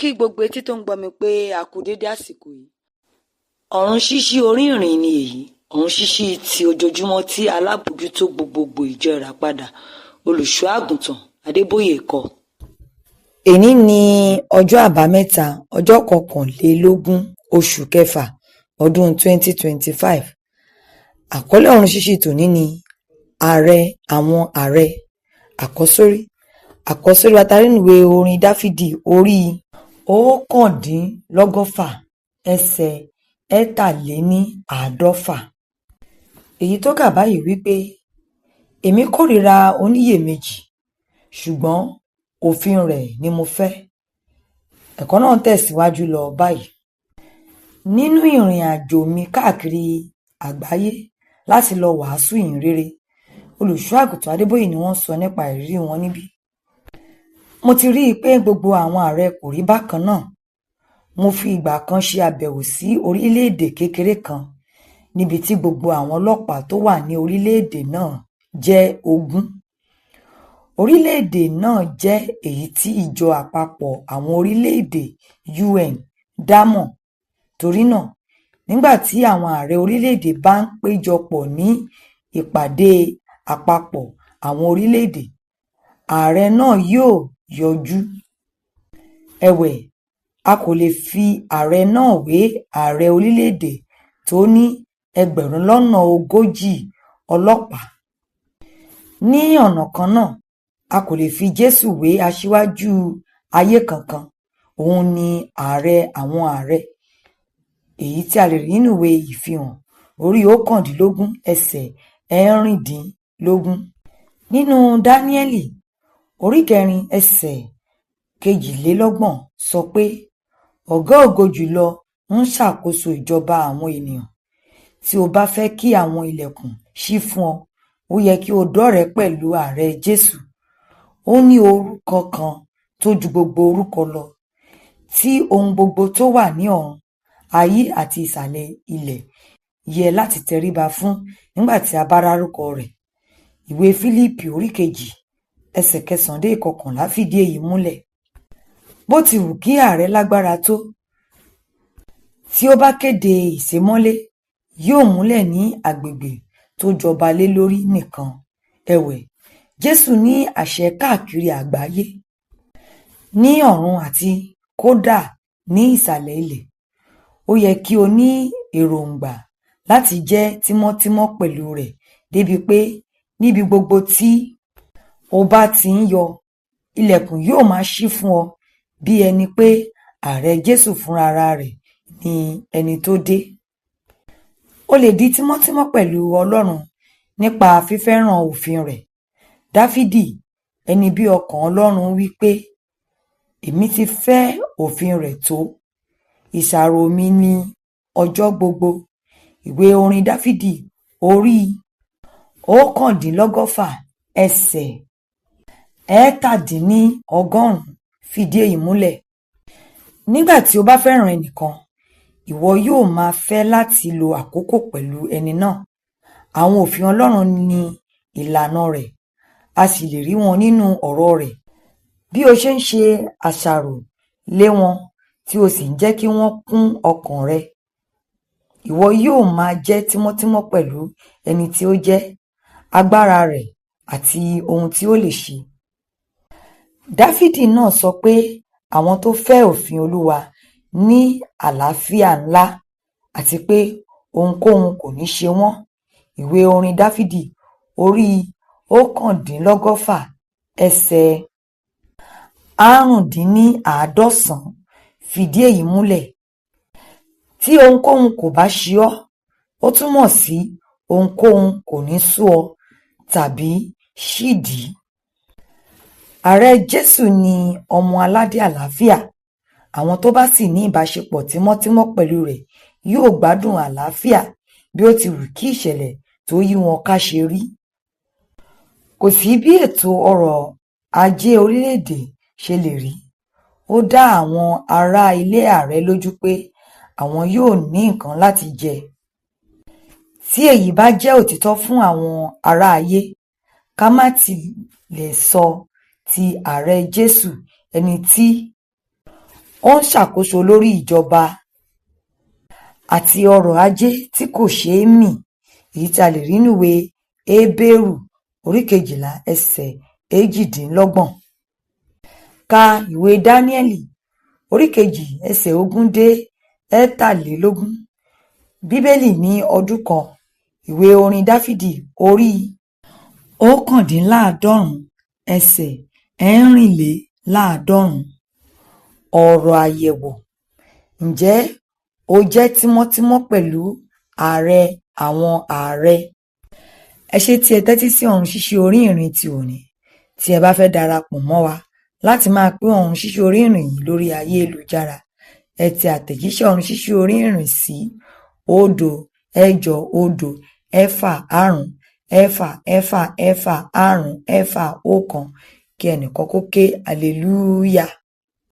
kí gbogbo etí tó ń gbọ́ mi pé a kú dédé àsìkò yìí. Ọ̀run ṣíṣí orí ìrìn ni èyí, ọ̀run ṣíṣí ti ojoojúmọ́ tí alábòójútó gbogbogbò ìjọ Ìràpadà olùṣọ́ àgùntàn Adébóyè kọ. Èní ni ọjọ́ àbámẹ́ta ọjọ́ 21 oṣù kẹfà ọdún 2025. Àkọlé ọ̀run ṣíṣí tòní ni ààrẹ àwọn ààrẹ. Àkọ́sórí atarínúwé orin Dáfídì orí 119 ẹsẹ̀ 150. Èyí tó kà báyìí wípé, èmi kórìíra oníyèméjì, ṣùgbọ́n òfin rẹ̀ ni mo fẹ́. Ẹ̀kọ́ náà tẹ̀síwájú lọ báyìí. Nínú ìrìn àjò mi káàkiri àgbáyé láti lọ wàásù ìyìn rere, olùṣọ́ àgùntàn Adébóyè ni wọ́n sọ nípa ìrírí wọn níbí. Mo ti rí i pé gbogbo àwọn ààrẹ kò rí bákan náà. Mo fi ìgbà kan ṣe àbẹ̀wò sí orílẹ̀-èdè kékeré kan níbi tí gbogbo àwọn ọlọ́pàá tó wà ní orílẹ̀-èdè náà jẹ́ 20. Orílẹ̀-èdè náà jẹ́ èyí tí ìjọ àpapọ̀ àwọn orílẹ̀-èdè UN dámọ̀. Torí náà, nígbà tí àwọn ààrẹ orílẹ̀-èdè bá ń péjọpọ̀ ní ìpàdé àpapọ̀ àwọn orílẹ̀-èdè, ààrẹ náà yóò yọjú. Ẹ̀wẹ̀, a kò lè fi ààrẹ náà wé ààrẹ orílẹ̀-èdè tó ní 40,000 ọlọ́pàá. Ní ọ̀nà kan náà, a kò lè fi Jésù wé aṣíwájú ayé kankan. Òun ni ààrẹ àwọn ààrẹ. Èyí tí a lè rí nínú ìwé Ìfihàn orí 19 ẹsẹ̀ 16. Nínú Dáníẹ́lì orí 4 ẹsẹ̀ 22 sọ pé, ọ̀gá ògo jùlọ ń ṣàkóso ìjọba àwọn ènìyàn. Tí o bá fẹ́ kí àwọn ilẹ̀kùn ṣí fún ọ, ó yẹ kí o dọ́rẹ̀ẹ́ pẹ̀lú ààrẹ Jésù. Ó ní orúkọ kan tó ju gbogbo orúkọ lọ, tí ohun gbogbo tó wà ní ọ̀run, ayé àti ìsàlẹ̀ ilẹ̀ yẹ láti tẹríba fún nígbà tí a bá dárúkọ rẹ̀. Ìwé Fílípì orí 2 ẹsẹ̀ 9-11 fìdí èyí múlẹ̀. Bó ti wù kí ààrẹ lágbára tó, tí ó bá kéde ìsémọ́lé, yóò múlẹ̀ ní agbègbè tó jọba lé lórí nìkan. Ẹ̀wẹ̀, Jésù ní àṣẹ káàkiri àgbáyé, ní ọ̀run àti kódà ní ìsàlẹ̀ ilẹ̀. Ó yẹ kí o ní èròǹgbà láti jẹ́ tímọ́tímọ́ pẹ̀lú rẹ̀ débi pé níbi gbogbo tí o bá ti ń yọ, ilẹ̀kùn yóò máa ṣí fún ọ bí ẹni pé ààrẹ Jésù fúnra rẹ̀ ni ẹni tó dé. O lè di tímọ́tímọ́ pẹ̀lú Ọlọ́run nípa fífẹ́ràn òfin rẹ̀. Dáfídì, ẹni bí ọkàn Ọlọ́run, wí pé, èmi ti fẹ́ òfin rẹ̀ tó, ìṣàrò mi ní ọjọ́ gbogbo. Ìwé orin Dáfídì orí 119 ẹsẹ̀ 150 fìdí èyí múlẹ̀. Nígbà tí o bá fẹ́ràn ẹnìkan, ìwọ yóò máa fẹ́ láti lo àkókò pẹ̀lú ẹni náà. Àwọn òfin Ọlọ́run ni ìlànà rẹ̀, a sì lè rí wọn nínú ọ̀rọ̀ rẹ̀. Bí o ṣe ń ṣe àṣàrò lé wọn tí o sì ń jẹ́ kí wọ́n kún ọkàn rẹ, ìwọ yóò máa jẹ́ tímọ́tímọ́ pẹ̀lú ẹni tí ó jẹ́, agbára rẹ̀ àti ohun tí ó lè ṣe. Dáfídì náà sọ pé àwọn tó fẹ́ òfin Olúwa ní àlàáfíà ńlá àti pé ohunkóhun kò ní ṣe wọ́n. Ìwé orin Dáfídì orí 119 ẹsẹ̀ 95 fìdí èyí múlẹ̀. Tí ohunkóhun kò bá ṣe ọ́, ó túmọ̀ sí ohunkóhun kò ní sú ọ tàbí ṣídìí. Ààrẹ Jésù ni ọmọ aládé àlàáfíà. Àwọn tó bá sì ní ìbáṣepọ̀ tímọ́tímọ́ pẹ̀lú rẹ̀ yóò gbádùn àlàáfíà bí ó ti wù kí ìṣẹ̀lẹ̀ tó yí wọn ká ṣe rí. Kò sí bí ètò ọrọ̀ ajé orílẹ̀-èdè ṣe lè rí. Ó dá àwọn ará ilé ààrẹ lójú pé àwọn yóò ní nǹkan láti jẹ. Tí èyí bá jẹ́ òtítọ́ fún àwọn ará ayé, ká má tilẹ̀ sọ ti ààrẹ Jésù, ẹni tí ó ń ṣàkóso lórí ìjọba àti ọrọ̀ ajé tí kò ṣeé mì, èyí tí a lè rí nínú ìwé Hébérù orí 12 ẹsẹ̀ 28. Ka ìwé Dáníẹ́lì orí 2 ẹsẹ̀ 20 dé 23. Bíbélì ní ọdún kan. Ìwé orin Dáfídì orí 99 ẹsẹ̀ 94. Ọ̀rọ̀ àyẹ̀wò. Ǹjẹ́ o jẹ́ tímọ́tímọ́ pẹ̀lú ààrẹ àwọn ààrẹ? Ẹ ṣé tí ẹ tẹ́tí sí Ọ̀run Ṣíṣí Orí Ìrìn ti òní. Tí ẹ bá fẹ́ darapọ̀ mọ́ wa láti máa pín Ọ̀run Ṣíṣí Orí Ìrìn yìí lórí ayélujára, ẹ tẹ àtẹ̀jíṣẹ́ Ọ̀run Ṣíṣí Orí Ìrìn sí 0805654 kí ẹnìkan kó ké hallelujah.